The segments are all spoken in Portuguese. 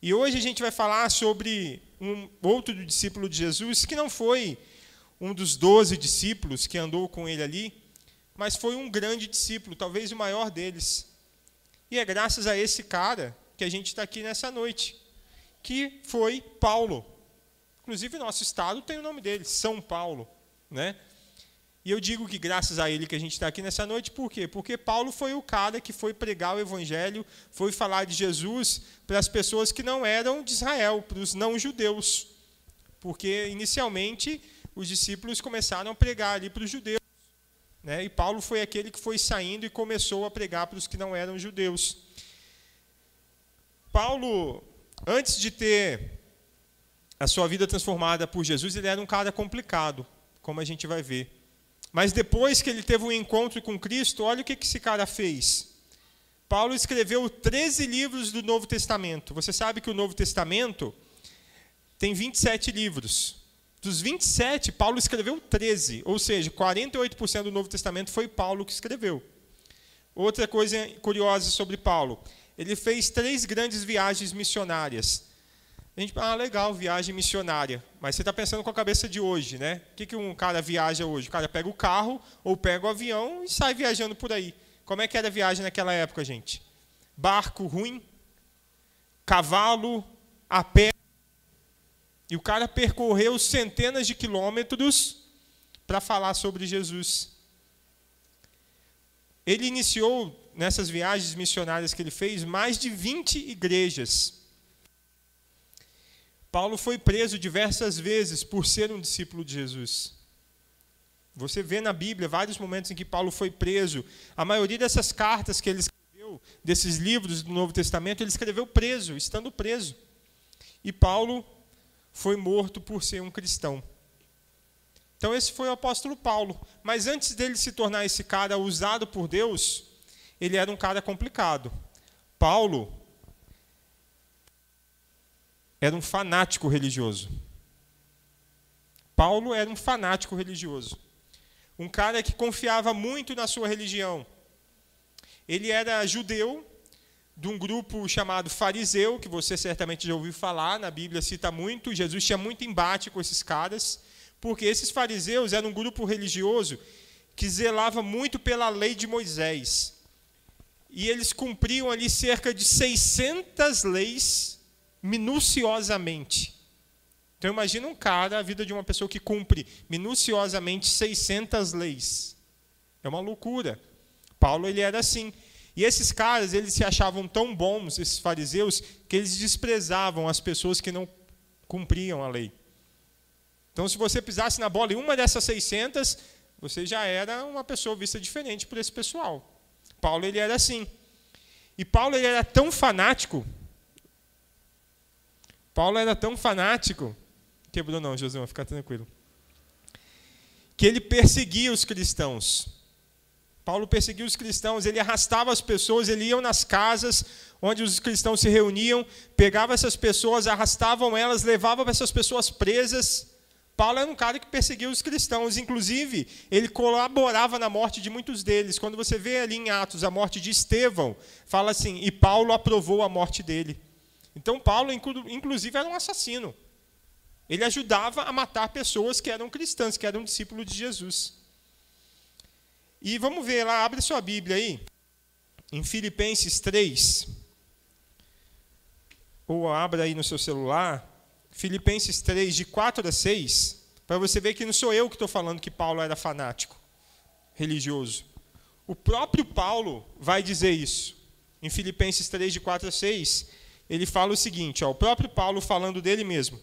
E hoje a gente vai falar sobre um outro discípulo de Jesus, que não foi um dos 12 discípulos que andou com ele ali, mas foi um grande discípulo, talvez o maior deles. E é graças a esse cara que a gente está aqui nessa noite, que foi Paulo. Inclusive, nosso estado tem o nome dele, São Paulo, né? E eu digo que graças a ele que a gente está aqui nessa noite, por quê? Porque Paulo foi o cara que foi pregar o evangelho, foi falar de Jesus para as pessoas que não eram de Israel, para os não-judeus. Porque, inicialmente, os discípulos começaram a pregar ali para os judeus, né? E Paulo foi aquele que foi saindo e começou a pregar para os que não eram judeus. Paulo, antes de ter a sua vida transformada por Jesus, ele era um cara complicado, como a gente vai ver. Mas depois que ele teve um encontro com Cristo, olha o que esse cara fez. Paulo escreveu 13 livros do Novo Testamento. Você sabe que o Novo Testamento tem 27 livros. Dos 27, Paulo escreveu 13, ou seja, 48% do Novo Testamento foi Paulo que escreveu. Outra coisa curiosa sobre Paulo, ele fez 3 grandes viagens missionárias. A gente fala, legal, viagem missionária. Mas você está pensando com a cabeça de hoje, né? O que um cara viaja hoje? O cara pega o carro ou pega o avião e sai viajando por aí. Como é que era a viagem naquela época, gente? Barco ruim, cavalo, a pé. E o cara percorreu centenas de quilômetros para falar sobre Jesus. Ele iniciou, nessas viagens missionárias que ele fez, mais de 20 igrejas. Paulo foi preso diversas vezes por ser um discípulo de Jesus. Você vê na Bíblia vários momentos em que Paulo foi preso. A maioria dessas cartas que ele escreveu, desses livros do Novo Testamento, ele escreveu preso, estando preso. E Paulo foi morto por ser um cristão. Então esse foi o apóstolo Paulo. Mas antes dele se tornar esse cara usado por Deus, ele era um cara complicado. Paulo era um fanático religioso. Paulo era um fanático religioso. Um cara que confiava muito na sua religião. Ele era judeu, de um grupo chamado fariseu, que você certamente já ouviu falar, na Bíblia cita muito. Jesus tinha muito embate com esses caras, porque esses fariseus eram um grupo religioso que zelava muito pela lei de Moisés. E eles cumpriam ali cerca de 600 leis minuciosamente. Então imagina um cara, a vida de uma pessoa que cumpre minuciosamente 600 leis. É uma loucura. Paulo, ele era assim. E esses caras, eles se achavam tão bons, esses fariseus, que eles desprezavam as pessoas que não cumpriam a lei. Então, se você pisasse na bola em uma dessas 600, você já era uma pessoa vista diferente por esse pessoal. Paulo, ele era assim. E Paulo, ele era tão fanático. Quebrou não, Josué, fica tranquilo. Que ele perseguia os cristãos. Paulo perseguia os cristãos, ele arrastava as pessoas, ele ia nas casas onde os cristãos se reuniam, pegava essas pessoas, arrastavam elas, levavam essas pessoas presas. Paulo era um cara que perseguia os cristãos, inclusive ele colaborava na morte de muitos deles. Quando você vê ali em Atos a morte de Estevão, fala assim, e Paulo aprovou a morte dele. Então Paulo, inclusive, era um assassino. Ele ajudava a matar pessoas que eram cristãs, que eram discípulos de Jesus. E vamos ver lá, abre sua Bíblia aí, em Filipenses 3, ou abra aí no seu celular, Filipenses 3, de 4 a 6, para você ver que não sou eu que estou falando que Paulo era fanático, religioso. O próprio Paulo vai dizer isso. Em Filipenses 3, de 4 a 6, ele fala o seguinte, o próprio Paulo falando dele mesmo.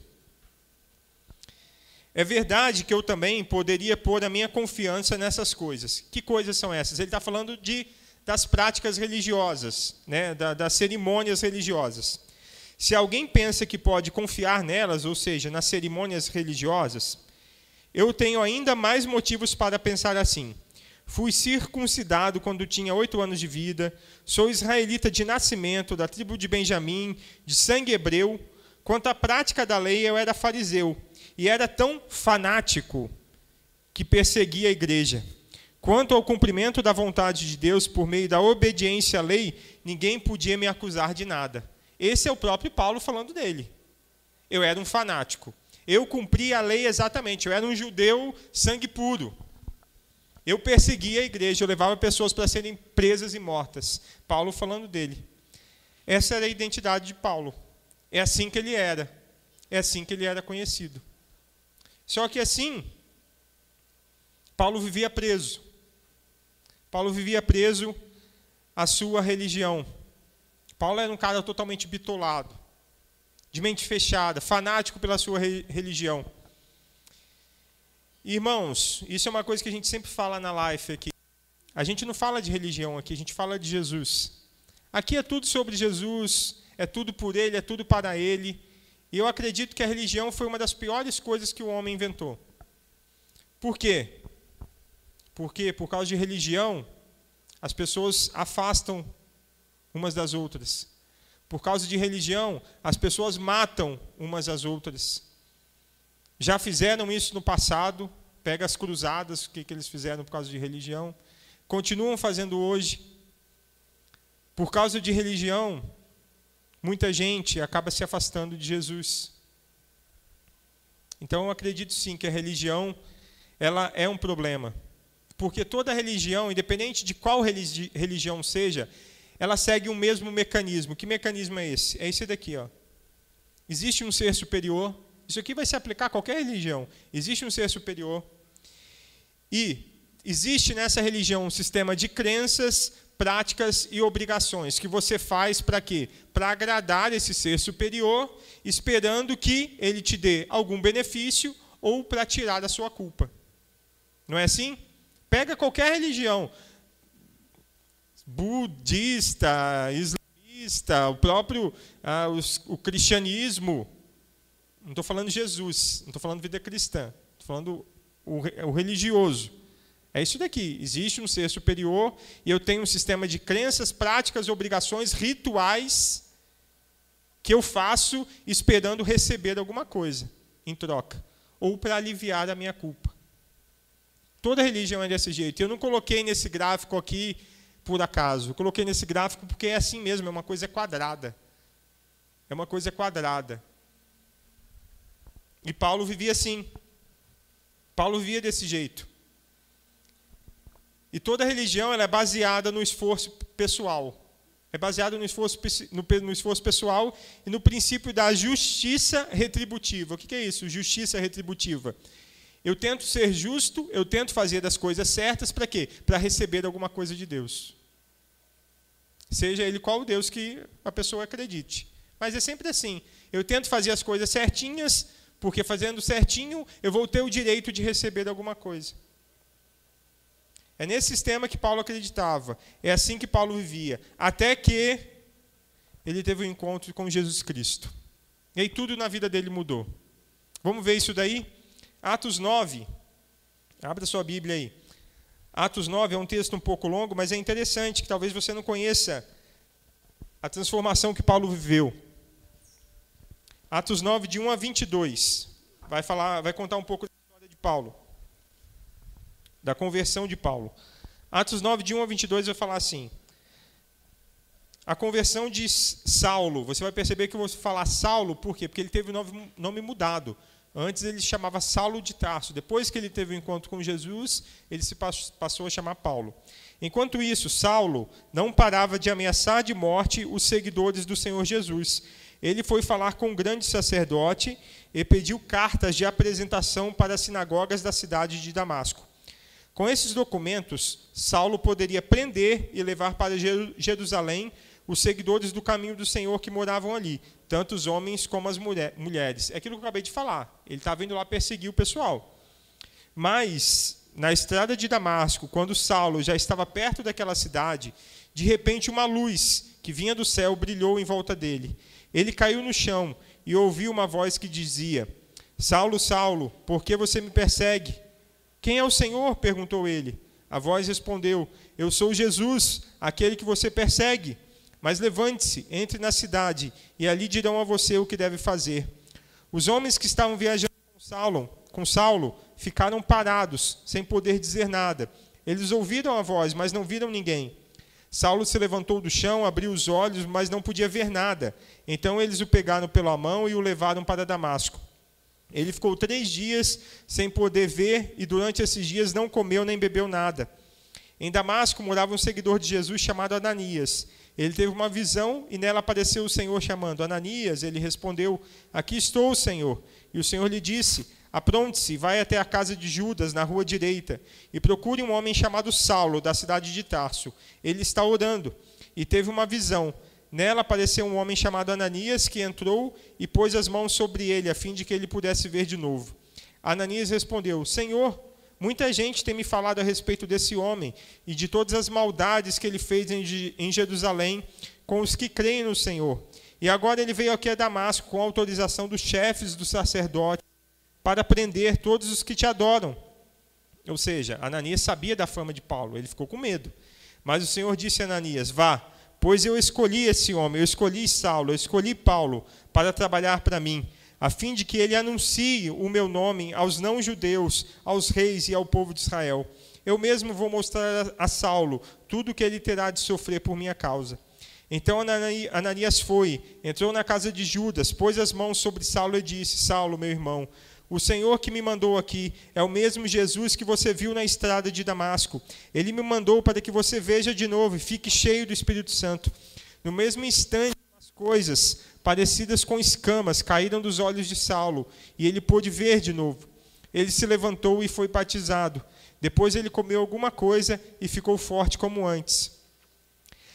É verdade que eu também poderia pôr a minha confiança nessas coisas. Que coisas são essas? Ele está falando das práticas religiosas, né? Das cerimônias religiosas. Se alguém pensa que pode confiar nelas, ou seja, nas cerimônias religiosas, eu tenho ainda mais motivos para pensar assim. Fui circuncidado quando tinha 8 anos de vida, sou israelita de nascimento, da tribo de Benjamim, de sangue hebreu. Quanto à prática da lei, eu era fariseu, e era tão fanático que perseguia a igreja. Quanto ao cumprimento da vontade de Deus por meio da obediência à lei, ninguém podia me acusar de nada. Esse é o próprio Paulo falando dele. Eu era um fanático. Eu cumpria a lei exatamente. Eu era um judeu sangue puro. Eu perseguia a igreja. Eu levava pessoas para serem presas e mortas. Paulo falando dele. Essa era a identidade de Paulo. É assim que ele era. É assim que ele era conhecido. Só que assim, Paulo vivia preso. Paulo vivia preso à sua religião. Paulo era um cara totalmente bitolado, de mente fechada, fanático pela sua religião. Irmãos, isso é uma coisa que a gente sempre fala na Life aqui. A gente não fala de religião aqui, a gente fala de Jesus. Aqui é tudo sobre Jesus, é tudo por Ele, é tudo para Ele. E eu acredito que a religião foi uma das piores coisas que o homem inventou. Por quê? Porque, por causa de religião, as pessoas afastam umas das outras. Por causa de religião, as pessoas matam umas às outras. Já fizeram isso no passado, pega as cruzadas, o que eles fizeram por causa de religião. Continuam fazendo hoje. Por causa de religião, muita gente acaba se afastando de Jesus. Então, eu acredito sim que a religião ela é um problema. Porque toda religião, independente de qual religião seja, ela segue o mesmo mecanismo. Que mecanismo é esse? É esse daqui. Ó. Existe um ser superior. Isso aqui vai se aplicar a qualquer religião. Existe um ser superior. E existe nessa religião um sistema de crenças, práticas e obrigações que você faz para quê? Para agradar esse ser superior, esperando que ele te dê algum benefício ou para tirar a sua culpa. Não é assim? Pega qualquer religião, budista, islamista, o próprio o cristianismo. Não estou falando de Jesus, não estou falando de vida cristã, estou falando o religioso. É isso daqui, existe um ser superior e eu tenho um sistema de crenças, práticas, obrigações, rituais que eu faço esperando receber alguma coisa em troca, ou para aliviar a minha culpa. Toda religião é desse jeito. Eu não coloquei nesse gráfico aqui por acaso. Eu coloquei nesse gráfico porque é assim mesmo, é uma coisa quadrada. É uma coisa quadrada. E Paulo vivia assim. Paulo vivia desse jeito. E toda religião ela é baseada no esforço pessoal. É baseada no esforço pessoal e no princípio da justiça retributiva. O que é isso, justiça retributiva? Eu tento ser justo, eu tento fazer as coisas certas, para quê? Para receber alguma coisa de Deus. Seja ele qual Deus que a pessoa acredite. Mas é sempre assim. Eu tento fazer as coisas certinhas, porque fazendo certinho, eu vou ter o direito de receber alguma coisa. É nesse sistema que Paulo acreditava. É assim que Paulo vivia. Até que ele teve um encontro com Jesus Cristo. E aí tudo na vida dele mudou. Vamos ver isso daí? Atos 9, abra sua Bíblia aí. Atos 9 é um texto um pouco longo, mas é interessante, que talvez você não conheça a transformação que Paulo viveu. Atos 9, de 1 a 22, vai contar um pouco da história de Paulo, da conversão de Paulo. Atos 9, de 1 a 22, vai falar assim: a conversão de Saulo. Você vai perceber que eu vou falar Saulo, por quê? Porque ele teve o nome mudado. Antes ele se chamava Saulo de Tarso. Depois que ele teve o encontro com Jesus, ele se passou a chamar Paulo. Enquanto isso, Saulo não parava de ameaçar de morte os seguidores do Senhor Jesus. Ele foi falar com o grande sacerdote e pediu cartas de apresentação para as sinagogas da cidade de Damasco. Com esses documentos, Saulo poderia prender e levar para Jerusalém os seguidores do caminho do Senhor que moravam ali, tanto os homens como as mulheres. É aquilo que eu acabei de falar. Ele estava indo lá perseguir o pessoal. Mas, na estrada de Damasco, quando Saulo já estava perto daquela cidade, de repente uma luz que vinha do céu brilhou em volta dele. Ele caiu no chão e ouviu uma voz que dizia: Saulo, Saulo, por que você me persegue? Quem é o Senhor? Perguntou ele. A voz respondeu: Eu sou Jesus, aquele que você persegue. Mas levante-se, entre na cidade, e ali dirão a você o que deve fazer. Os homens que estavam viajando com Saulo ficaram parados, sem poder dizer nada. Eles ouviram a voz, mas não viram ninguém. Saulo se levantou do chão, abriu os olhos, mas não podia ver nada. Então eles o pegaram pela mão e o levaram para Damasco. Ele ficou 3 dias sem poder ver e durante esses dias não comeu nem bebeu nada. Em Damasco morava um seguidor de Jesus chamado Ananias. Ele teve uma visão e nela apareceu o Senhor chamando Ananias. Ele respondeu: aqui estou, Senhor. E o Senhor lhe disse: apronte-se, vai até a casa de Judas, na rua direita, e procure um homem chamado Saulo, da cidade de Tarso. Ele está orando. E teve uma visão. Nela apareceu um homem chamado Ananias, que entrou e pôs as mãos sobre ele, a fim de que ele pudesse ver de novo. Ananias respondeu: Senhor, muita gente tem me falado a respeito desse homem e de todas as maldades que ele fez em Jerusalém com os que creem no Senhor. E agora ele veio aqui a Damasco com a autorização dos chefes dos sacerdotes para prender todos os que te adoram. Ou seja, Ananias sabia da fama de Paulo, ele ficou com medo. Mas o Senhor disse a Ananias: vá, pois eu escolhi esse homem, eu escolhi Saulo, eu escolhi Paulo para trabalhar para mim, a fim de que ele anuncie o meu nome aos não-judeus, aos reis e ao povo de Israel. Eu mesmo vou mostrar a Saulo tudo o que ele terá de sofrer por minha causa. Então Ananias foi, entrou na casa de Judas, pôs as mãos sobre Saulo e disse: Saulo, meu irmão, o Senhor que me mandou aqui é o mesmo Jesus que você viu na estrada de Damasco. Ele me mandou para que você veja de novo e fique cheio do Espírito Santo. No mesmo instante, as coisas parecidas com escamas caíram dos olhos de Saulo, e ele pôde ver de novo. Ele se levantou e foi batizado. Depois ele comeu alguma coisa e ficou forte como antes.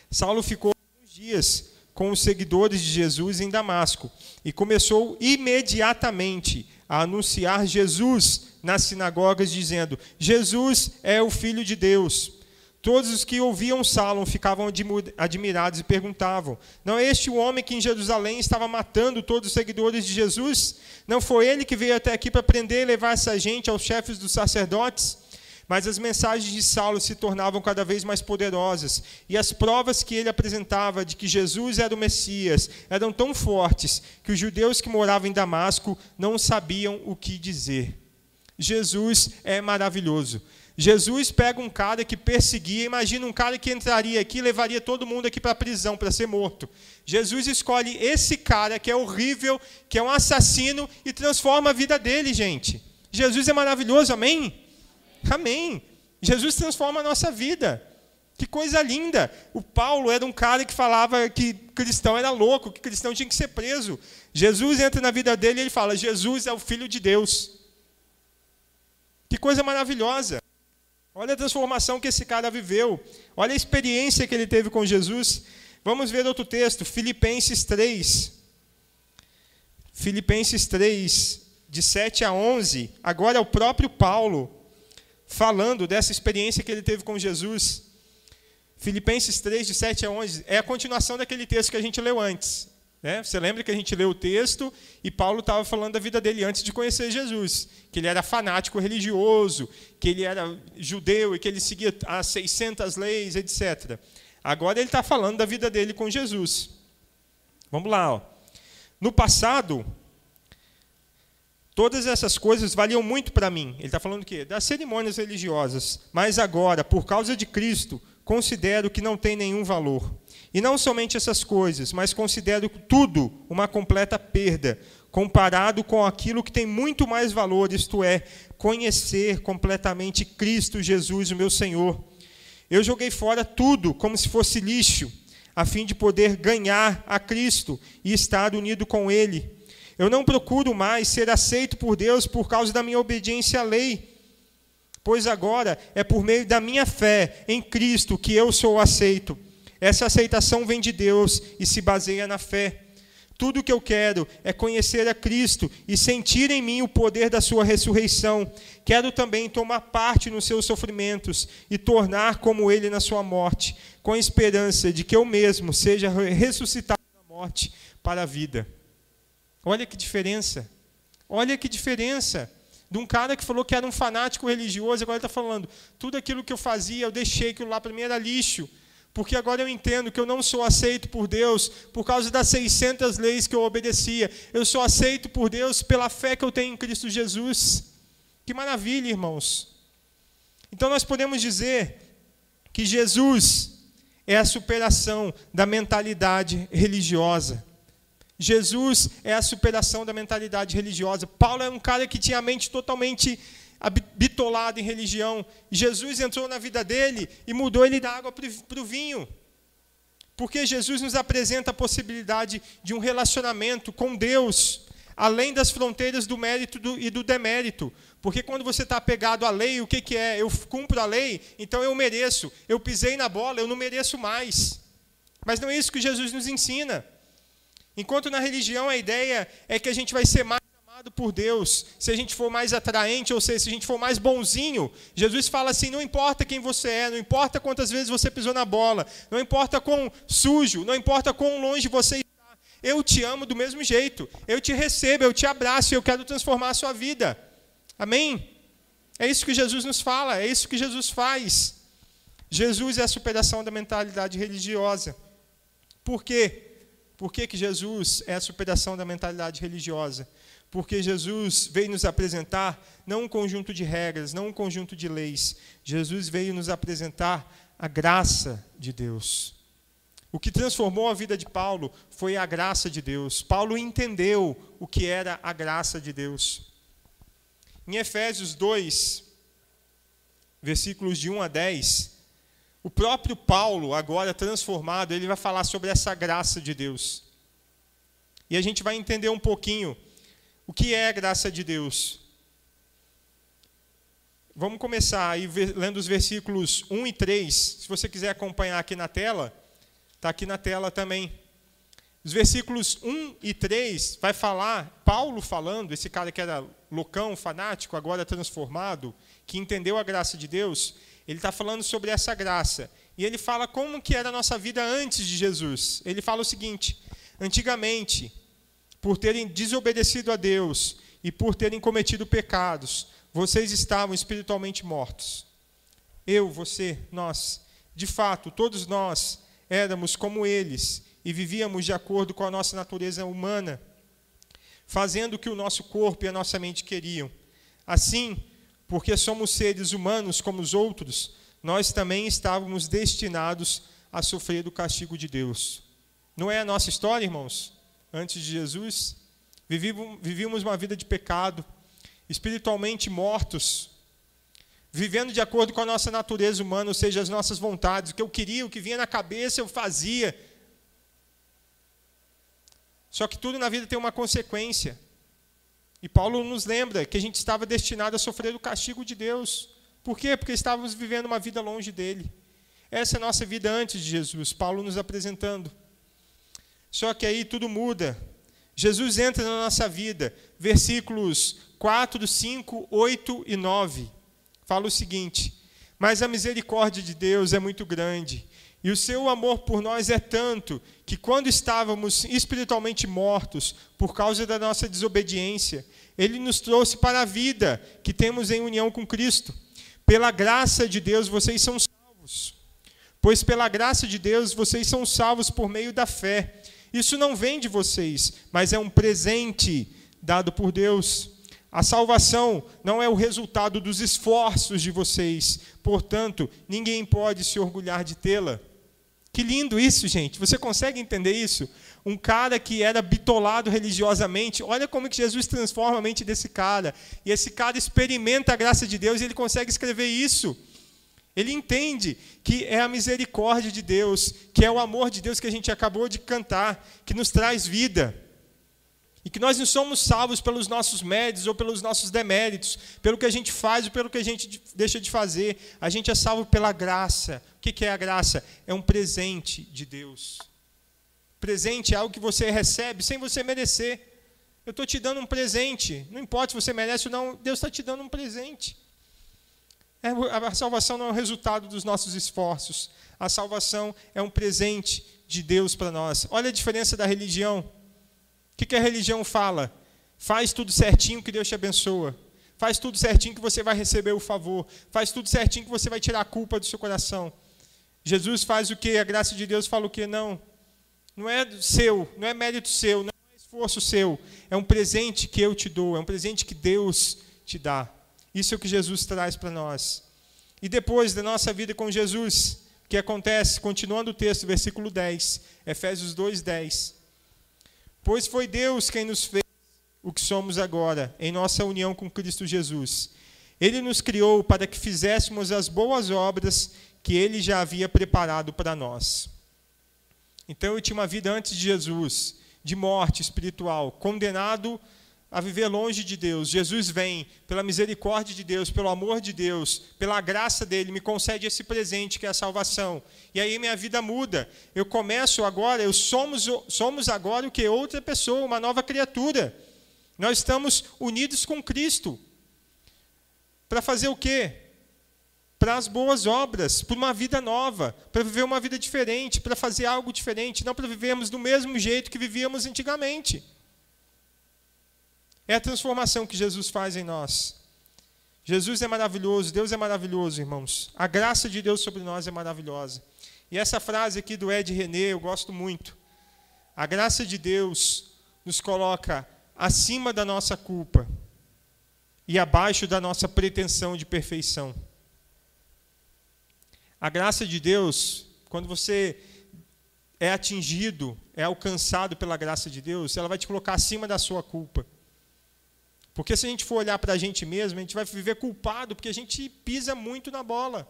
Saulo ficou alguns dias com os seguidores de Jesus em Damasco e começou imediatamente a anunciar Jesus nas sinagogas, dizendo: Jesus é o Filho de Deus. Todos os que ouviam Saulo ficavam admirados e perguntavam: não é este o homem que em Jerusalém estava matando todos os seguidores de Jesus? Não foi ele que veio até aqui para prender e levar essa gente aos chefes dos sacerdotes? Mas as mensagens de Saulo se tornavam cada vez mais poderosas, e as provas que ele apresentava de que Jesus era o Messias eram tão fortes que os judeus que moravam em Damasco não sabiam o que dizer. Jesus é maravilhoso. Jesus pega um cara que perseguia, imagina um cara que entraria aqui e levaria todo mundo aqui para a prisão para ser morto. Jesus escolhe esse cara que é horrível, que é um assassino, e transforma a vida dele, gente. Jesus é maravilhoso, amém? Amém. Jesus transforma a nossa vida. Que coisa linda. O Paulo era um cara que falava que cristão era louco, que cristão tinha que ser preso. Jesus entra na vida dele e ele fala: Jesus é o Filho de Deus. Que coisa maravilhosa. Olha a transformação que esse cara viveu. Olha a experiência que ele teve com Jesus. Vamos ver outro texto, Filipenses 3. Filipenses 3, de 7 a 11. Agora é o próprio Paulo falando dessa experiência que ele teve com Jesus. Filipenses 3, de 7 a 11, é a continuação daquele texto que a gente leu antes. Né? Você lembra que a gente leu o texto e Paulo estava falando da vida dele antes de conhecer Jesus, que ele era fanático religioso, que ele era judeu e que ele seguia as 600 leis, etc. Agora ele está falando da vida dele com Jesus. Vamos lá. Ó. No passado, todas essas coisas valiam muito para mim. Ele está falando o quê? Das cerimônias religiosas. Mas agora, por causa de Cristo, considero que não tem nenhum valor. E não somente essas coisas, mas considero tudo uma completa perda, comparado com aquilo que tem muito mais valor, isto é, conhecer completamente Cristo Jesus, o meu Senhor. Eu joguei fora tudo como se fosse lixo, a fim de poder ganhar a Cristo e estar unido com Ele. Eu não procuro mais ser aceito por Deus por causa da minha obediência à lei, pois agora é por meio da minha fé em Cristo que eu sou aceito. Essa aceitação vem de Deus e se baseia na fé. Tudo o que eu quero é conhecer a Cristo e sentir em mim o poder da sua ressurreição. Quero também tomar parte nos seus sofrimentos e tornar como Ele na sua morte, com a esperança de que eu mesmo seja ressuscitado da morte para a vida. Olha que diferença. Olha que diferença. De um cara que falou que era um fanático religioso, agora ele está falando, tudo aquilo que eu fazia, eu deixei, aquilo lá para mim era lixo. Porque agora eu entendo que eu não sou aceito por Deus por causa das 600 leis que eu obedecia. Eu sou aceito por Deus pela fé que eu tenho em Cristo Jesus. Que maravilha, irmãos. Então nós podemos dizer que Jesus é a superação da mentalidade religiosa. Jesus é a superação da mentalidade religiosa. Paulo é um cara que tinha a mente totalmente bitolada em religião. Jesus entrou na vida dele e mudou ele da água para o vinho. Porque Jesus nos apresenta a possibilidade de um relacionamento com Deus, além das fronteiras do mérito e do demérito. Porque quando você está apegado à lei, o que é? Eu cumpro a lei, então eu mereço. Eu pisei na bola, eu não mereço mais. Mas não é isso que Jesus nos ensina. Enquanto na religião a ideia é que a gente vai ser mais amado por Deus, se a gente for mais atraente, ou seja, se a gente for mais bonzinho. Jesus fala assim, não importa quem você é, não importa quantas vezes você pisou na bola, não importa quão sujo, não importa quão longe você está, eu te amo do mesmo jeito, eu te recebo, eu te abraço e eu quero transformar a sua vida. Amém? É isso que Jesus nos fala, é isso que Jesus faz. Jesus é a superação da mentalidade religiosa. Por quê? Por que Jesus é a superação da mentalidade religiosa? Porque Jesus veio nos apresentar não um conjunto de regras, não um conjunto de leis. Jesus veio nos apresentar a graça de Deus. O que transformou a vida de Paulo foi a graça de Deus. Paulo entendeu o que era a graça de Deus. Em Efésios 2, versículos de 1 a 10, o próprio Paulo, agora transformado, ele vai falar sobre essa graça de Deus. E a gente vai entender um pouquinho o que é a graça de Deus. Vamos começar aí lendo os versículos 1 e 3. Se você quiser acompanhar aqui na tela, está aqui na tela também. Os versículos 1 e 3 vai falar, Paulo falando, esse cara que era loucão, fanático, agora transformado, que entendeu a graça de Deus, ele está falando sobre essa graça. E ele fala como que era a nossa vida antes de Jesus. Ele fala o seguinte, antigamente, por terem desobedecido a Deus e por terem cometido pecados, vocês estavam espiritualmente mortos. Eu, você, nós, de fato, todos nós éramos como eles e vivíamos de acordo com a nossa natureza humana, fazendo o que o nosso corpo e a nossa mente queriam. Assim, porque somos seres humanos como os outros, nós também estávamos destinados a sofrer do castigo de Deus. Não é a nossa história, irmãos? Antes de Jesus, vivíamos uma vida de pecado, espiritualmente mortos, vivendo de acordo com a nossa natureza humana, ou seja, as nossas vontades, o que eu queria, o que vinha na cabeça, eu fazia. Só que tudo na vida tem uma consequência. E Paulo nos lembra que a gente estava destinado a sofrer o castigo de Deus. Por quê? Porque estávamos vivendo uma vida longe dele. Essa é a nossa vida antes de Jesus, Paulo nos apresentando. Só que aí tudo muda. Jesus entra na nossa vida. Versículos 4, 5, 8 e 9. Fala o seguinte: mas a misericórdia de Deus é muito grande, e o seu amor por nós é tanto, que quando estávamos espiritualmente mortos, por causa da nossa desobediência, Ele nos trouxe para a vida que temos em união com Cristo. Pela graça de Deus vocês são salvos. Pois pela graça de Deus vocês são salvos por meio da fé. Isso não vem de vocês, mas é um presente dado por Deus. A salvação não é o resultado dos esforços de vocês, portanto, ninguém pode se orgulhar de tê-la. Que lindo isso, gente. Você consegue entender isso? Um cara que era bitolado religiosamente, olha como que Jesus transforma a mente desse cara. E esse cara experimenta a graça de Deus e ele consegue escrever isso. Ele entende que é a misericórdia de Deus, que é o amor de Deus que a gente acabou de cantar, que nos traz vida. E que nós não somos salvos pelos nossos méritos ou pelos nossos deméritos, pelo que a gente faz ou pelo que a gente deixa de fazer. A gente é salvo pela graça. O que é a graça? É um presente de Deus. Presente é algo que você recebe sem você merecer. Eu estou te dando um presente. Não importa se você merece ou não, Deus está te dando um presente. A salvação não é o resultado dos nossos esforços. A salvação é um presente de Deus para nós. Olha a diferença da religião. O que a religião fala? Faz tudo certinho que Deus te abençoa. Faz tudo certinho que você vai receber o favor. Faz tudo certinho que você vai tirar a culpa do seu coração. Jesus faz o quê? A graça de Deus fala o quê? Não é seu, não é mérito seu, não é esforço seu. É um presente que eu te dou, é um presente que Deus te dá. Isso é o que Jesus traz para nós. E depois da nossa vida com Jesus, o que acontece? Continuando o texto, versículo 10, Efésios 2:10. Pois foi Deus quem nos fez o que somos agora, em nossa união com Cristo Jesus. Ele nos criou para que fizéssemos as boas obras que Ele já havia preparado para nós. Então eu tinha uma vida antes de Jesus, de morte espiritual, condenado a viver longe de Deus. Jesus vem, pela misericórdia de Deus, pelo amor de Deus, pela graça dele, me concede esse presente que é a salvação. E aí minha vida muda. Eu começo agora, somos agora o que? Outra pessoa, uma nova criatura. Nós estamos unidos com Cristo. Para fazer o quê? Para as boas obras, para uma vida nova, para viver uma vida diferente, para fazer algo diferente, não para vivermos do mesmo jeito que vivíamos antigamente. É a transformação que Jesus faz em nós. Jesus é maravilhoso, Deus é maravilhoso, irmãos. A graça de Deus sobre nós é maravilhosa. E essa frase aqui do Ed René, eu gosto muito. A graça de Deus nos coloca acima da nossa culpa e abaixo da nossa pretensão de perfeição. A graça de Deus, quando você é atingido, é alcançado pela graça de Deus, ela vai te colocar acima da sua culpa. Porque se a gente for olhar para a gente mesmo, a gente vai viver culpado, porque a gente pisa muito na bola.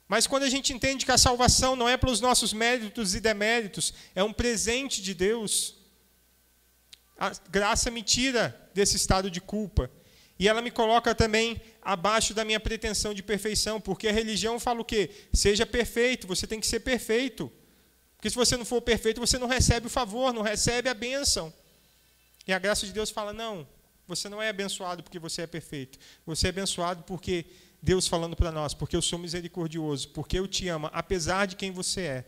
Mas quando a gente entende que a salvação não é pelos nossos méritos e deméritos, é um presente de Deus, a graça me tira desse estado de culpa. E ela me coloca também abaixo da minha pretensão de perfeição, porque a religião fala o quê? Seja perfeito, você tem que ser perfeito. Porque se você não for perfeito, você não recebe o favor, não recebe a bênção. E a graça de Deus fala, não, você não é abençoado porque você é perfeito. Você é abençoado porque Deus falando para nós, porque eu sou misericordioso, porque eu te amo, apesar de quem você é.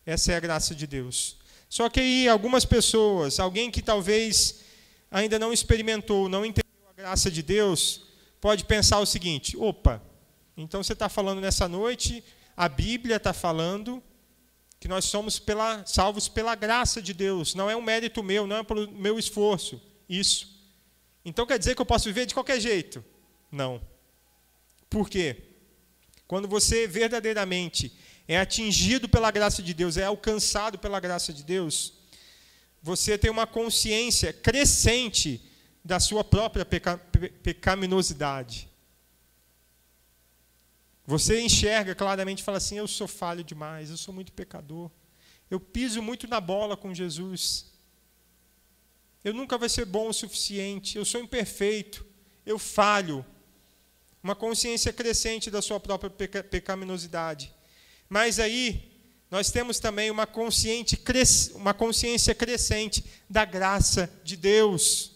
Essa é a graça de Deus. Só que aí algumas pessoas, alguém que talvez ainda não experimentou, não entendeu a graça de Deus, pode pensar o seguinte, opa, então você está falando nessa noite, a Bíblia está falando que nós somos salvos pela graça de Deus, não é um mérito meu, não é pelo meu esforço, isso. Então quer dizer que eu posso viver de qualquer jeito? Não. Por quê? Quando você verdadeiramente é atingido pela graça de Deus, é alcançado pela graça de Deus, você tem uma consciência crescente da sua própria pecaminosidade. Você enxerga claramente e fala assim, eu sou falho demais, eu sou muito pecador. Eu piso muito na bola com Jesus. Eu nunca vou ser bom o suficiente, eu sou imperfeito, eu falho. Uma consciência crescente da sua própria pecaminosidade. Mas aí, nós temos também uma consciência crescente da graça de Deus.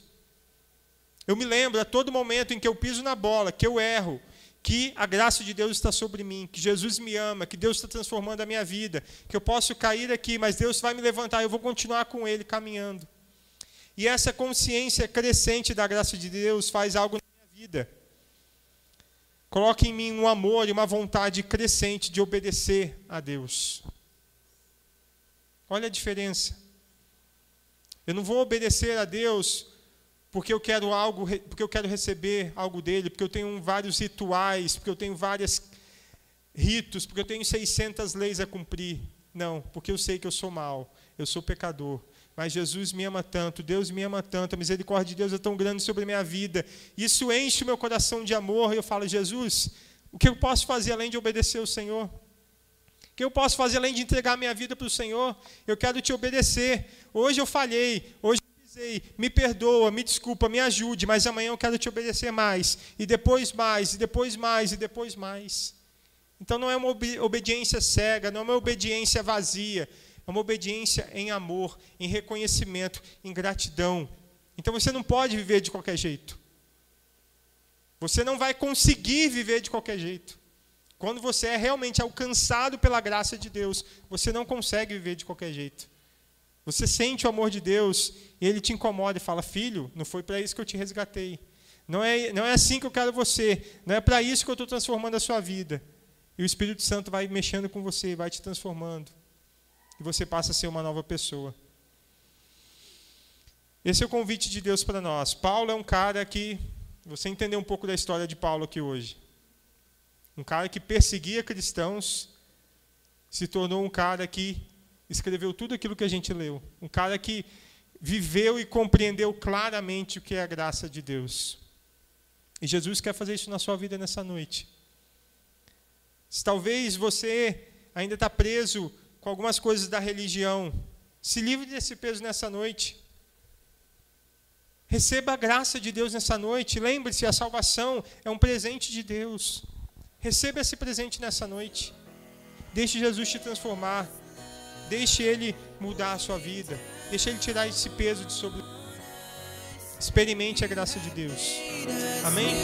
Eu me lembro, a todo momento em que eu piso na bola, que eu erro, que a graça de Deus está sobre mim, que Jesus me ama, que Deus está transformando a minha vida, que eu posso cair aqui, mas Deus vai me levantar, eu vou continuar com Ele caminhando. E essa consciência crescente da graça de Deus faz algo na minha vida. Coloca em mim um amor e uma vontade crescente de obedecer a Deus. Olha a diferença. Eu não vou obedecer a Deus porque eu quero algo, porque eu quero receber algo dele, porque eu tenho vários rituais, porque eu tenho vários ritos, porque eu tenho 600 leis a cumprir. Não, porque eu sei que eu sou mau, eu sou pecador. Mas Jesus me ama tanto, Deus me ama tanto, a misericórdia de Deus é tão grande sobre a minha vida. Isso enche o meu coração de amor e eu falo, Jesus, o que eu posso fazer além de obedecer ao Senhor? O que eu posso fazer além de entregar a minha vida para o Senhor? Eu quero te obedecer. Hoje eu falhei, hoje me perdoa, me desculpa, me ajude, mas amanhã eu quero te obedecer mais, e depois mais, e depois mais, e depois mais. Então não é uma obediência cega, não é uma obediência vazia, é uma obediência em amor, em reconhecimento, em gratidão. Então você não pode viver de qualquer jeito. Você não vai conseguir viver de qualquer jeito. Quando você é realmente alcançado pela graça de Deus, você não consegue viver de qualquer jeito. Você sente o amor de Deus e Ele te incomoda e fala, filho, não foi para isso que eu te resgatei. Não é assim que eu quero você. Não é para isso que eu estou transformando a sua vida. E o Espírito Santo vai mexendo com você, vai te transformando. E você passa a ser uma nova pessoa. Esse é o convite de Deus para nós. Paulo é um cara que... Você entender um pouco da história de Paulo aqui hoje. um cara que perseguia cristãos, se tornou um cara que escreveu tudo aquilo que a gente leu. Um cara que viveu e compreendeu claramente o que é a graça de Deus. E Jesus quer fazer isso na sua vida nessa noite. Se talvez você ainda está preso com algumas coisas da religião, se livre desse peso nessa noite. Receba a graça de Deus nessa noite. Lembre-se, a salvação é um presente de Deus. Receba esse presente nessa noite. Deixe Jesus te transformar. Deixe Ele mudar a sua vida. Deixe Ele tirar esse peso de sobre. Experimente a graça de Deus. Amém?